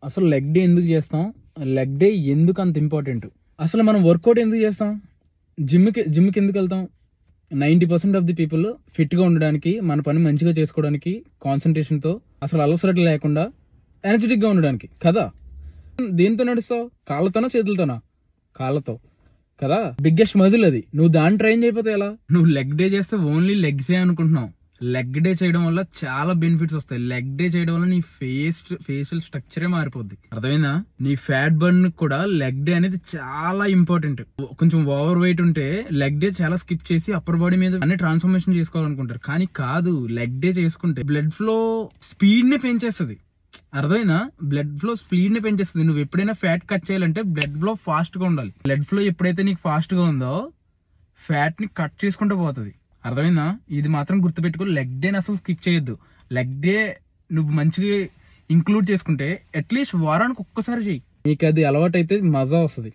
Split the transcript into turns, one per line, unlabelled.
అసలు leg day ఎందుకు చేస్తాం? లెగ్ డే ఎందుకు అంత ఇంపార్టెంట్? అసలు మనం వర్కౌట్ ఎందుకు చేస్తాం? జిమ్కి ఎందుకు వెళ్తాం? 90% ఆఫ్ ది పీపుల్ ఫిట్గా ఉండడానికి, మన పని మంచిగా చేసుకోవడానికి, కాన్సన్ట్రేషన్తో, అసలు అలసట లేకుండా ఎనర్జెటిక్గా ఉండడానికి కదా. దేంతో నడుస్తావు? కాళ్ళతోనా చేతులతోనా? కాళ్ళతో కదా. బిగ్గెస్ట్ మజిల్ అది. నువ్వు దాన్ని ట్రైన్ చేయకపోతే ఎలా? నువ్వు లెగ్ డే చేస్తే ఓన్లీ లెగ్సే అనుకుంటున్నావు. లెగ్ డే చేయడం వల్ల చాలా బెనిఫిట్స్ వస్తాయి. లెగ్ డే చేయడం వల్ల నీ ఫేషియల్ స్ట్రక్చరే మారిపోద్ది. అర్థమైందా? నీ ఫ్యాట్ బర్న్ కూడా లెగ్ డే అనేది చాలా ఇంపార్టెంట్. కొంచెం ఓవర్ వెయిట్ ఉంటే లెగ్ డే చాలా స్కిప్ చేసి అప్పర్ బాడీ మీద అన్ని ట్రాన్స్ఫర్మేషన్ చేసుకోవాలనుకుంటారు. కానీ కాదు, లెగ్ డే చేసుకుంటే బ్లడ్ ఫ్లో స్పీడ్ ని పెంచేస్తుంది. అర్థమైనా? బ్లడ్ ఫ్లో స్పీడ్ ని పెంచేస్తుంది. నువ్వు ఎప్పుడైనా ఫ్యాట్ కట్ చేయాలంటే బ్లడ్ ఫ్లో ఫాస్ట్ గా ఉండాలి. బ్లడ్ ఫ్లో ఎప్పుడైతే నీకు ఫాస్ట్ గా ఉందో ఫ్యాట్ ని కట్ చేసుకుంటూ పోతుంది. అర్థమైందా? ఇది మాత్రం గుర్తుపెట్టుకో. లెగ్ డే అసలు స్కిప్ చేయొద్దు. లెగ్ డే నువ్వు మంచిగా ఇంక్లూడ్ చేసుకుంటే అట్లీస్ట్ వారానికి ఒక్కసారి చెయ్యి. నీకు అది అలవాటు అయితే మజా వస్తుంది.